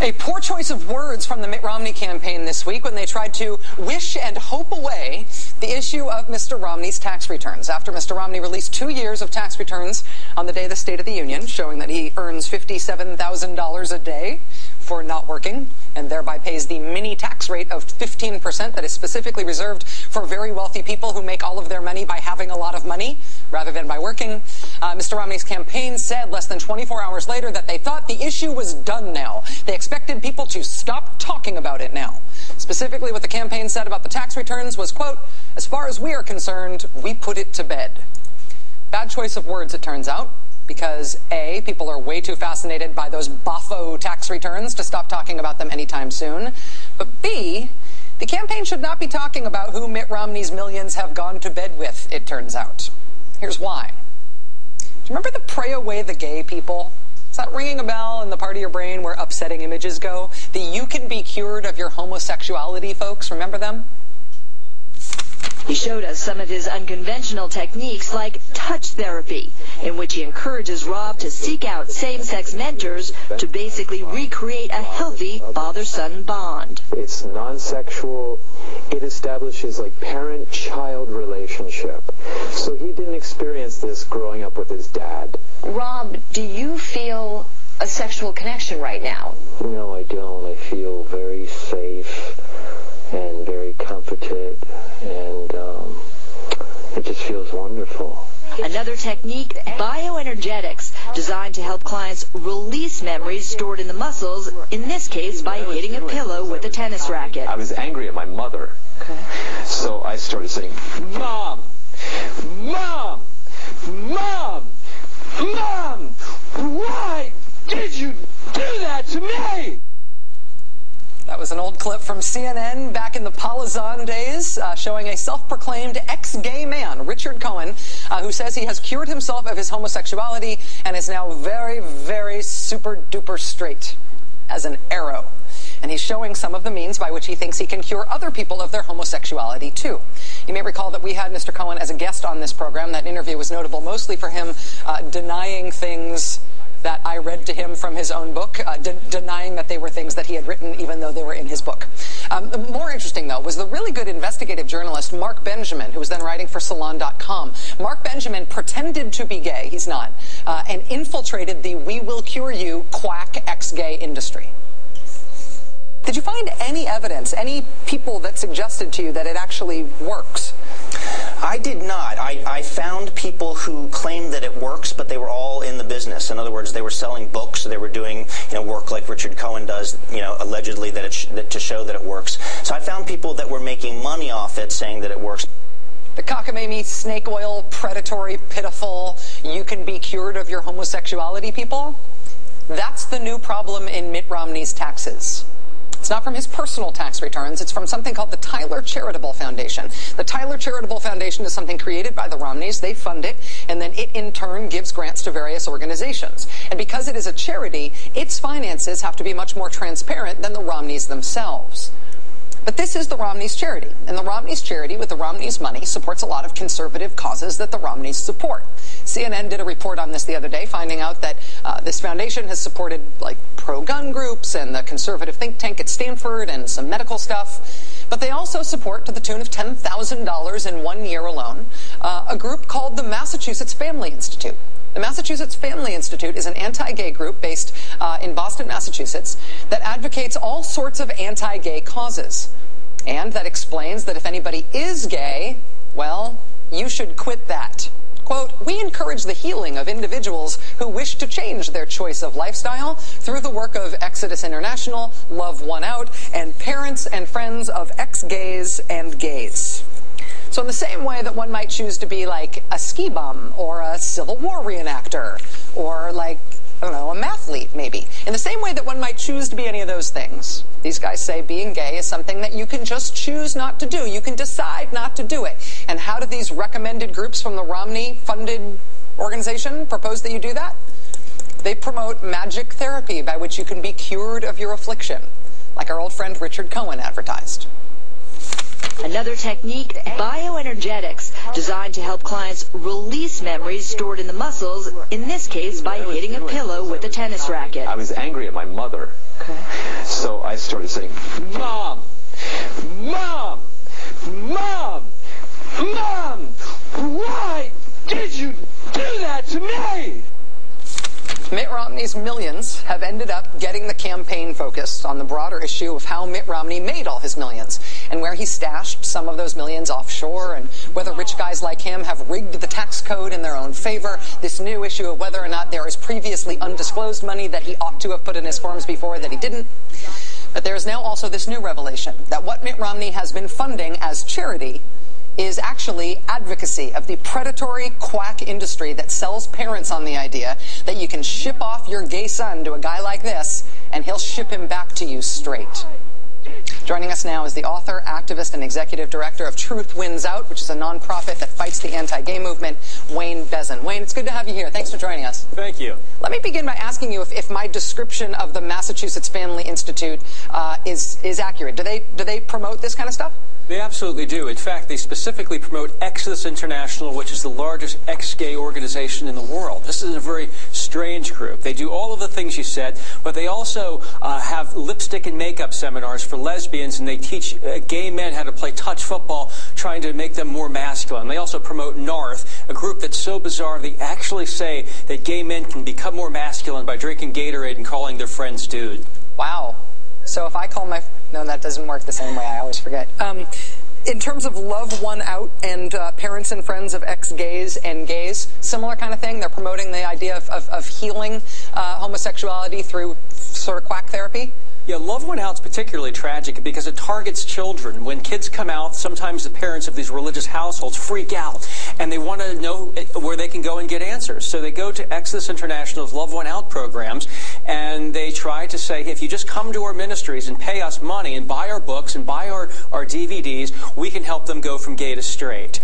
A poor choice of words from the Mitt Romney campaign this week when they tried to wish and hope away the issue of Mr. Romney's tax returns. After Mr. Romney released 2 years of tax returns on the day of the State of the Union, showing that he earns $57,000 a day for not working, and thereby pays the mini tax rate of 15% that is specifically reserved for very wealthy people who make all of their money by having a lot of money rather than by working. Mr. Romney's campaign said less than 24 hours later that they thought the issue was done now. They expected people to stop talking about it now. Specifically, what the campaign said about the tax returns was, quote, "As far as we are concerned, we put it to bed." Bad choice of words, it turns out, because A, people are way too fascinated by those boffo tax returns to stop talking about them anytime soon. But B, the campaign should not be talking about who Mitt Romney's millions have gone to bed with, it turns out. Here's why. Do you remember the pray away the gay people? Is that ringing a bell in the part of your brain where upsetting images go? The you can be cured of your homosexuality folks, remember them? He showed us some of his unconventional techniques like touch therapy, in which he encourages Rob to seek out same-sex mentors to basically recreate a healthy father-son bond. It's non-sexual. It establishes like parent-child relationship. So he didn't experience this growing up with his dad. Rob, do you feel a sexual connection right now? No, I don't. I feel very safe and very comforted, and it just feels wonderful. Another technique, bioenergetics, designed to help clients release memories stored in the muscles, in this case by hitting a pillow with a tennis racket. I was angry at my mother, so I started saying, "Mom! Mom! Mom! Mom! Why did you do that to me?" That was an old clip from CNN back in the Palazan days, showing a self-proclaimed ex-gay man, Richard Cohen, who says he has cured himself of his homosexuality and is now very, very super-duper straight as an arrow. And he's showing some of the means by which he thinks he can cure other people of their homosexuality, too. You may recall that we had Mr. Cohen as a guest on this program. That interview was notable mostly for him denying things that I read to him from his own book, denying that they were things that he had written even though they were in his book. More interesting, though, was the really good investigative journalist Mark Benjamin, who was then writing for Salon.com. Mark Benjamin pretended to be gay, he's not, and infiltrated the we will cure you quack ex-gay industry. Did you find any evidence, any people that suggested to you that it actually works? I did not. I found people who claimed that it works, but they were all in the business. In other words, they were selling books, they were doing work like Richard Cohen does, allegedly that to show that it works. So I found people that were making money off it, saying that it works. The cockamamie, snake oil, predatory, pitiful, you can be cured of your homosexuality people? That's the new problem in Mitt Romney's taxes. It's not from his personal tax returns. It's from something called the Tyler Charitable Foundation. The Tyler Charitable Foundation is something created by the Romneys. They fund it, and then it in turn gives grants to various organizations. And because it is a charity, its finances have to be much more transparent than the Romneys themselves. But this is the Romneys' charity, and the Romneys' charity, with the Romneys' money, supports a lot of conservative causes that the Romneys support. CNN did a report on this the other day, finding out that this foundation has supported pro-gun groups and the conservative think tank at Stanford and some medical stuff. But they also support, to the tune of $10,000 in 1 year alone, a group called the Massachusetts Family Institute. The Massachusetts Family Institute is an anti-gay group based in Boston, Massachusetts, that advocates all sorts of anti-gay causes, and that explains that if anybody is gay, well, you should quit that. Quote, "We encourage the healing of individuals who wish to change their choice of lifestyle through the work of Exodus International, Love One Out, and parents and friends of ex-gays and gays." So in the same way that one might choose to be like a ski bum or a Civil War reenactor or a mathlete maybe, in the same way that one might choose to be any of those things, these guys say being gay is something that you can just choose not to do. You can decide not to do it. And how do these recommended groups from the Romney-funded organization propose that you do that? They promote magic therapy by which you can be cured of your affliction, like our old friend Richard Cohen advertised. Another technique, bioenergetics, designed to help clients release memories stored in the muscles, in this case by hitting a pillow with a tennis racket. I was angry at my mother, up getting the campaign focused on the broader issue of how Mitt Romney made all his millions and where he stashed some of those millions offshore and whether rich guys like him have rigged the tax code in their own favor. This new issue of whether or not there is previously undisclosed money that he ought to have put in his forms before that he didn't. But there is now also this new revelation that what Mitt Romney has been funding as charity is actually advocacy of the predatory quack industry that sells parents on the idea that you can ship off your gay son to a guy like this and he'll ship him back to you straight. Joining us now is the author, activist, and executive director of Truth Wins Out, which is a nonprofit that fights the anti-gay movement, Wayne Bezin. Wayne, it's good to have you here. Thanks for joining us. Thank you. Let me begin by asking you if my description of the Massachusetts Family Institute is accurate. Do they promote this kind of stuff? They absolutely do. In fact, they specifically promote Exodus International, which is the largest ex-gay organization in the world. This is a very strange group. They do all of the things you said, but they also have lipstick and makeup seminars for lesbians, and they teach gay men how to play touch football, trying to make them more masculine. They also promote Narth, a group that's so bizarre they actually say that gay men can become more masculine by drinking Gatorade and calling their friends dude. Wow. So if I call my... No, that doesn't work the same way. I always forget. In terms of Love One Out and parents and friends of ex-gays and gays, similar kind of thing. They're promoting the idea of healing homosexuality through sort of quack therapy. Yeah, Love One Out's particularly tragic because it targets children. When kids come out, sometimes the parents of these religious households freak out, and they want to know where they can go and get answers. So they go to Exodus International's Love One Out programs, and they try to say, hey, if you just come to our ministries and pay us money and buy our books and buy our DVDs, we can help them go from gay to straight.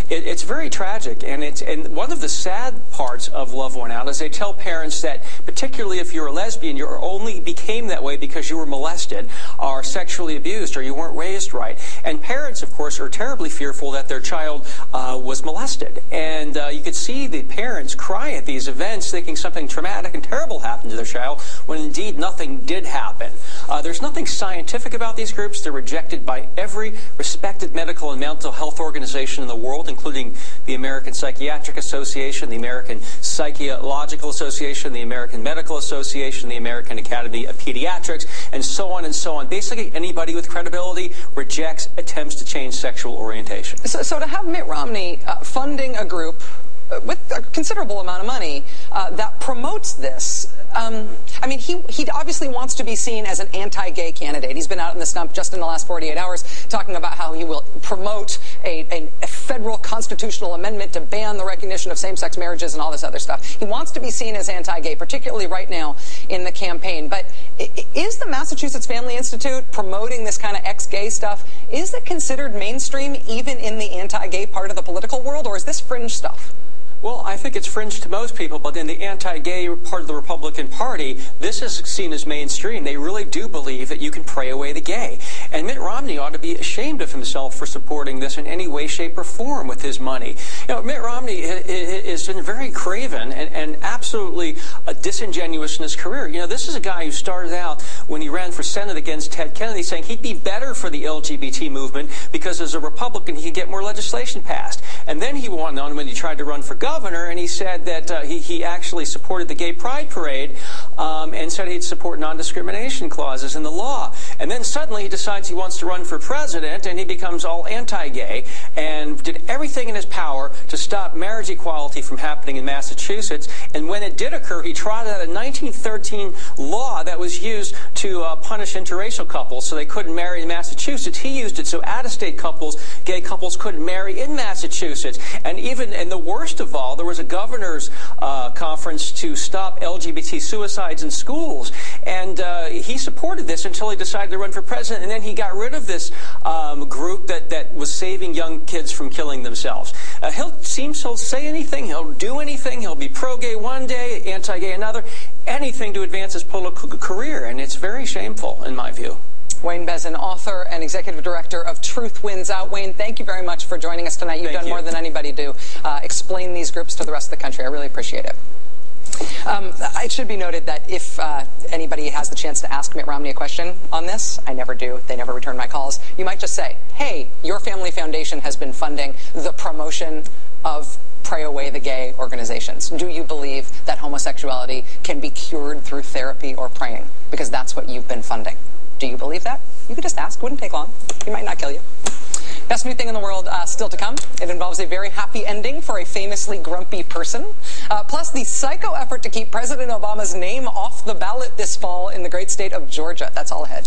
It's very tragic, and one of the sad parts of Love One Out is they tell parents that, particularly if you're a lesbian, you only became that way because you were molested or sexually abused or you weren't raised right. And parents, of course, are terribly fearful that their child was molested. And you could see the parents cry at these events thinking something traumatic and terrible happened to their child when indeed nothing did happen. There's nothing scientific about these groups. They're rejected by every respected medical and mental health organization in the world, including the American Psychiatric Association, the American Psychological Association, the American Medical Association, the American Academy of Pediatrics, and so on and so on. Basically, anybody with credibility rejects attempts to change sexual orientation. So to have Mitt Romney funding a group with a considerable amount of money that promotes this, I mean, he obviously wants to be seen as an anti-gay candidate. He's been out in the stump just in the last 48 hours talking about how he will promote a federal constitutional amendment to ban the recognition of same-sex marriages and all this other stuff. He wants to be seen as anti-gay, particularly right now in the campaign. But is the Massachusetts Family Institute promoting this kind of ex-gay stuff? Is it considered mainstream even in the anti-gay part of the political world, or is this fringe stuff? Well, I think it's fringe to most people, but in the anti-gay part of the Republican Party, this is seen as mainstream. They really do believe that you can pray away the gay. And Mitt Romney ought to be ashamed of himself for supporting this in any way, shape, or form with his money. You know, Mitt Romney has been very craven and absolutely disingenuous in his career. You know, this is a guy who started out when he ran for Senate against Ted Kennedy saying he'd be better for the LGBT movement because as a Republican he could get more legislation passed. And then he went on when he tried to run for governor, and he said that he actually supported the Gay Pride Parade and said he'd support non-discrimination clauses in the law. And then suddenly he decides he wants to run for president, and he becomes all anti-gay and did everything in his power to stop marriage equality from happening in Massachusetts. And when it did occur, he trotted out a 1913 law that was used to punish interracial couples so they couldn't marry in Massachusetts. He used it so out-of-state couples, gay couples, couldn't marry in Massachusetts. And the worst of all, there was a governor's conference to stop LGBT suicides in schools, and he supported this until he decided to run for president, and then he got rid of this group that was saving young kids from killing themselves. He'll say anything, he'll do anything, he'll be pro-gay one day, anti-gay another, anything to advance his political career, and it's very shameful in my view. Wayne Bezin, author and executive director of Truth Wins Out. Wayne, thank you very much for joining us tonight. You've done more than anybody to explain these groups to the rest of the country. I really appreciate it. It should be noted that if anybody has the chance to ask Mitt Romney a question on this, I never do. They never return my calls. You might just say, hey, your family foundation has been funding the promotion of pray away the gay organizations? Do you believe that homosexuality can be cured through therapy or praying? Because that's what you've been funding. Do you believe that? You could just ask. Wouldn't take long. He might not kill you. Best new thing in the world still to come. It involves a very happy ending for a famously grumpy person. Plus the psycho effort to keep President Obama's name off the ballot this fall in the great state of Georgia. That's all ahead.